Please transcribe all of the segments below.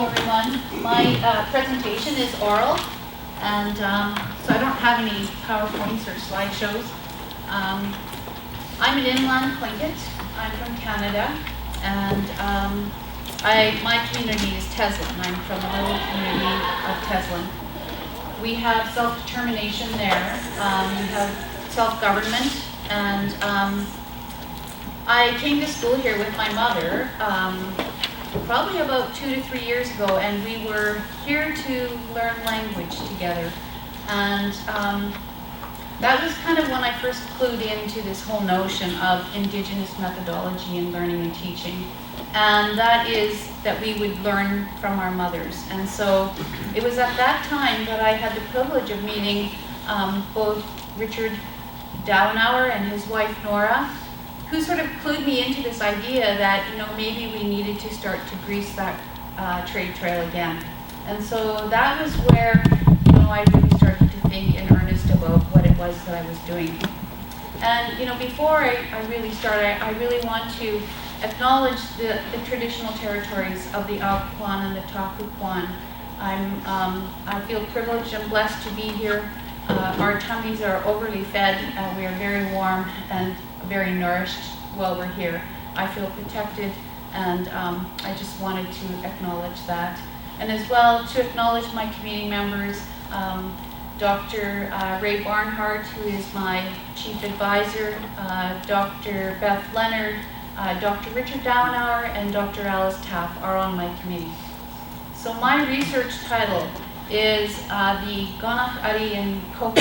Hello everyone. My presentation is oral, and so I don't have any PowerPoints or slideshows. I'm an inland Tlingit. I'm from Canada, and my community is Teslin. I'm from the little community of Teslin. We have self-determination there. We have self-government, and I came to school here with my mother probably about 2 to 3 years ago, and we were here to learn language together. And that was kind of when I first clued into this whole notion of Indigenous methodology in learning and teaching. And that is that we would learn from our mothers. And so it was at that time that I had the privilege of meeting both Richard Downauer and his wife Nora, who sort of clued me into this idea that, maybe we needed to start to grease that trade trail again. And so that was where, I really started to think in earnest about what it was that I was doing. And, before I really start, I really want to acknowledge the traditional territories of the Aanax and the Taku Harbor. I feel privileged and blessed to be here. Our tummies are overly fed, and we are very warm and very nourished while we're here. I feel protected, and I just wanted to acknowledge that. And as well, to acknowledge my community members, Dr. Ray Barnhart, who is my chief advisor, Dr. Beth Leonard, Dr. Richard Downauer, and Dr. Alice Taff are on my committee. So my research title is the Gonach Adi and Kook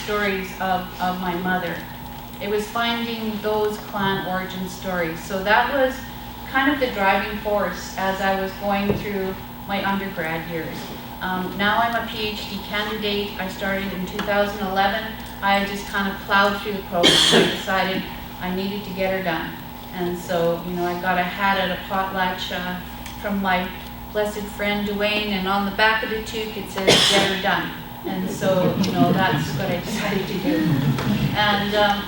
stories of my mother. It was finding those clan origin stories. So that was kind of the driving force as I was going through my undergrad years. Now I'm a PhD candidate. I started in 2011. I just kind of plowed through the program. I decided I needed to get her done. And so, I got a hat at a potlatch from my blessed friend Dwayne, and on the back of the toque it says, "Get her done." And so, that's what I decided to do. And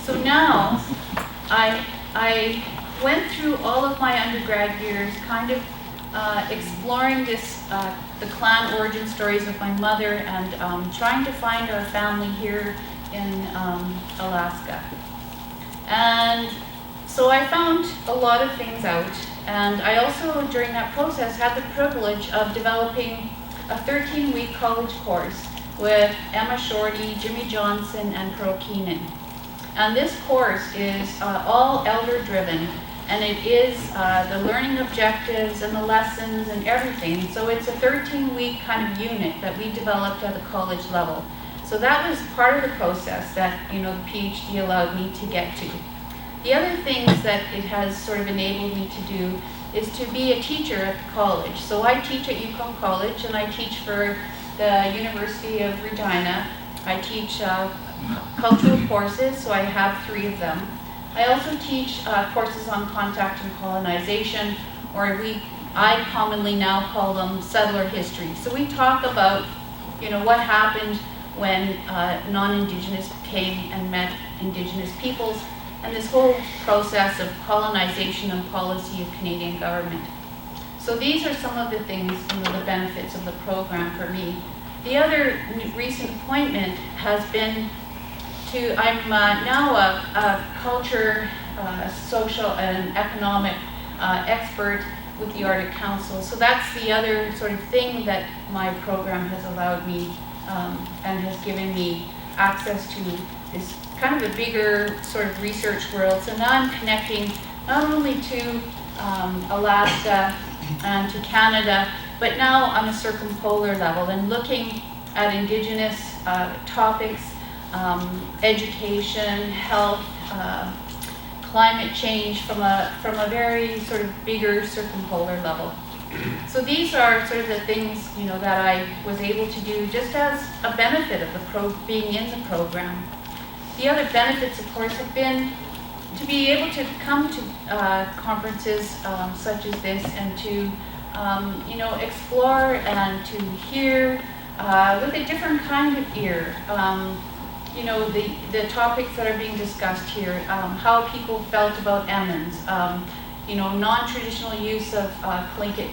so now, I went through all of my undergrad years kind of exploring the clan origin stories of my mother, and trying to find our family here in Alaska. And so I found a lot of things out, and I also, during that process, had the privilege of developing a 13-week college course with Emma Shorty, Jimmy Johnson, and Pearl Keenan. And this course is all elder-driven, and it is the learning objectives and the lessons and everything. So it's a 13-week kind of unit that we developed at the college level. So that was part of the process that, the PhD allowed me to get to. The other things that it has sort of enabled me to do is to be a teacher at the college. So I teach at Yukon College, and I teach for the University of Regina. I teach cultural courses, so I have 3 of them. I also teach courses on contact and colonization, or I commonly now call them settler history. So we talk about, what happened when non-Indigenous came and met Indigenous peoples, and this whole process of colonization and policy of Canadian government. So these are some of the things, the benefits of the program for me. The other recent appointment has been I'm now a culture, social and economic expert with the Arctic Council. So that's the other sort of thing that my program has allowed me and has given me access to this kind of a bigger sort of research world. So now I'm connecting not only to Alaska and to Canada, but now on a circumpolar level and looking at Indigenous topics, education, health, climate change from a very sort of bigger circumpolar level. So these are sort of the things that I was able to do just as a benefit of being in the program. The other benefits, of course, have been to be able to come to conferences such as this and to explore and to hear with a different kind of ear. The topics that are being discussed here, how people felt about Emmons, non-traditional use of Tlingit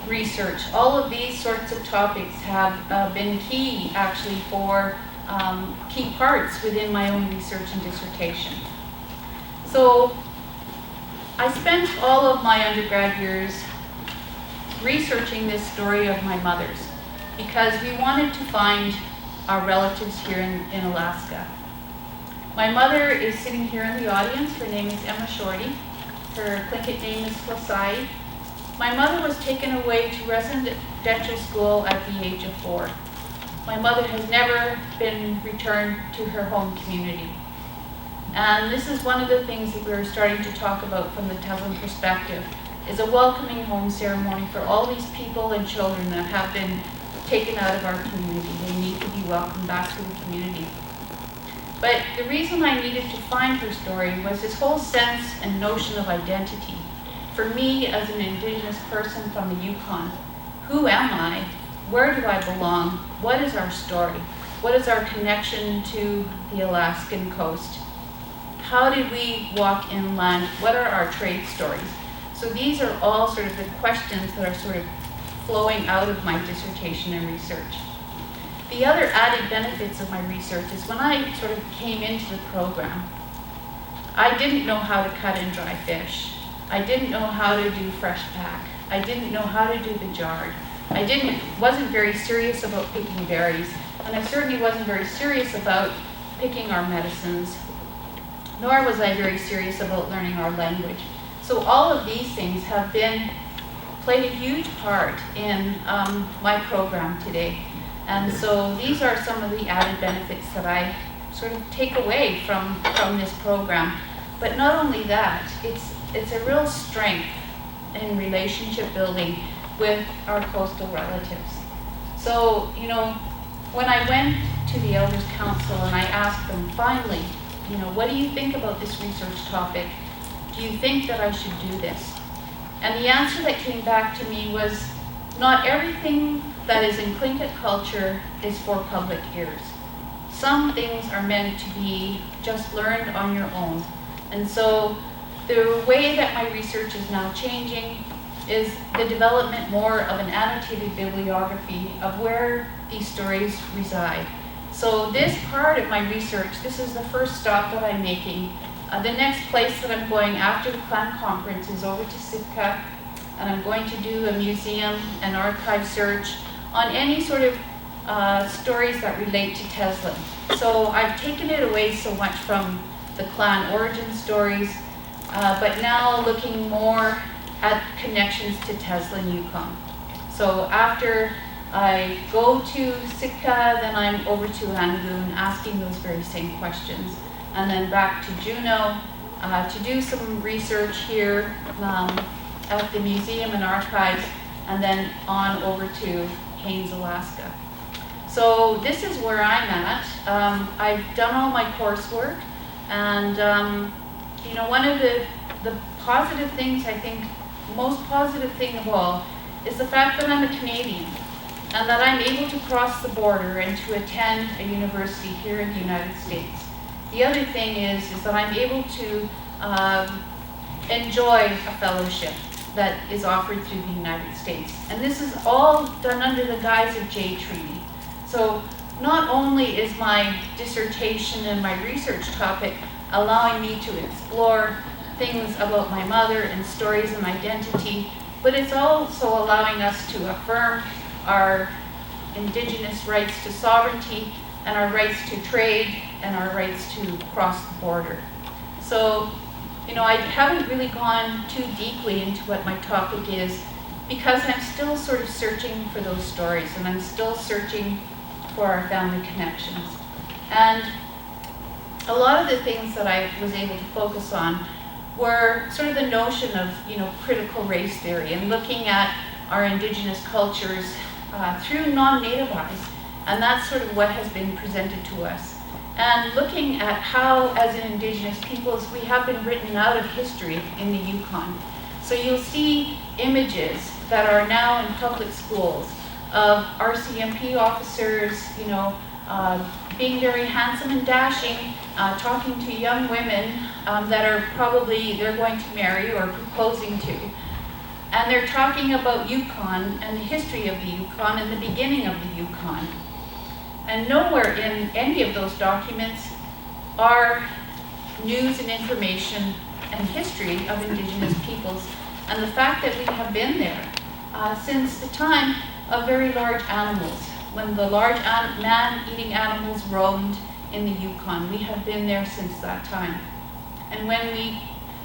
research. All of these sorts of topics have been key, actually, for key parts within my own research and dissertation. So I spent all of my undergrad years researching this story of my mother's because we wanted to find our relatives here in Alaska. My mother is sitting here in the audience. Her name is Emma Shorty. Her Tlingit name is Flasai. My mother was taken away to residential school at the age of 4. My mother has never been returned to her home community. And this is one of the things that we're starting to talk about from the Teslin perspective, is a welcoming home ceremony for all these people and children that have been taken out of our community. They need to be welcomed back to the community. But the reason I needed to find her story was this whole sense and notion of identity. For me, as an Indigenous person from the Yukon, who am I? Where do I belong? What is our story? What is our connection to the Alaskan coast? How did we walk inland? What are our trade stories? So these are all sort of the questions that are sort of flowing out of my dissertation and research. The other added benefits of my research is when I sort of came into the program, I didn't know how to cut and dry fish. I didn't know how to do fresh pack. I didn't know how to do the jarred. Wasn't very serious about picking berries, and I certainly wasn't very serious about picking our medicines, nor was I very serious about learning our language. So all of these things have played a huge part in my program today. And so these are some of the added benefits that I sort of take away from this program. But not only that, it's a real strength in relationship building with our coastal relatives. So, when I went to the Elders Council and I asked them finally, what do you think about this research topic? Do you think that I should do this? And the answer that came back to me was, not everything that is in Tlingit culture is for public ears. Some things are meant to be just learned on your own. And so the way that my research is now changing is the development more of an annotated bibliography of where these stories reside. So this part of my research, this is the first stop that I'm making. The next place that I'm going after the clan conference is over to Sitka, and I'm going to do a museum and archive search on any sort of stories that relate to Teslin. So I've taken it away so much from the clan origin stories, but now looking more at connections to Teslin Yukon. So after I go to Sitka, then I'm over to Angoon asking those very same questions. And then back to Juneau to do some research here at the museum and archives, and then on over to Haines, Alaska. So this is where I'm at. I've done all my coursework, and one of the positive things, I think, most positive thing of all, is the fact that I'm a Canadian, and that I'm able to cross the border and to attend a university here in the United States. The other thing is that I'm able to enjoy a fellowship that is offered through the United States. And this is all done under the guise of Jay Treaty. So not only is my dissertation and my research topic allowing me to explore things about my mother and stories and identity, but it's also allowing us to affirm our Indigenous rights to sovereignty and our rights to trade and our rights to cross the border. So, I haven't really gone too deeply into what my topic is because I'm still sort of searching for those stories, and I'm still searching for our family connections. And a lot of the things that I was able to focus on were sort of the notion of, critical race theory and looking at our Indigenous cultures through non-native eyes. And that's sort of what has been presented to us. And looking at how, as an Indigenous peoples, we have been written out of history in the Yukon. So you'll see images that are now in public schools of RCMP officers, being very handsome and dashing, talking to young women that are probably they're going to marry or proposing to. And they're talking about Yukon and the history of the Yukon and the beginning of the Yukon. And nowhere in any of those documents are news and information and history of Indigenous peoples, and the fact that we have been there since the time of very large animals, when the large man-eating animals roamed in the Yukon. We have been there since that time. And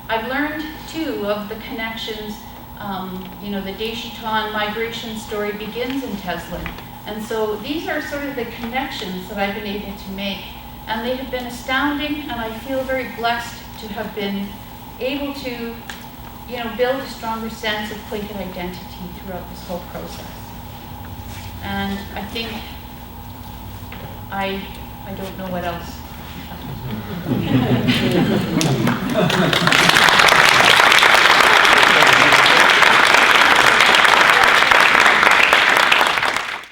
I've learned too of the connections, the Deshitan migration story begins in Teslin. And so these are sort of the connections that I've been able to make. And they have been astounding, and I feel very blessed to have been able to, build a stronger sense of Tlingit identity throughout this whole process. And I think I don't know what else.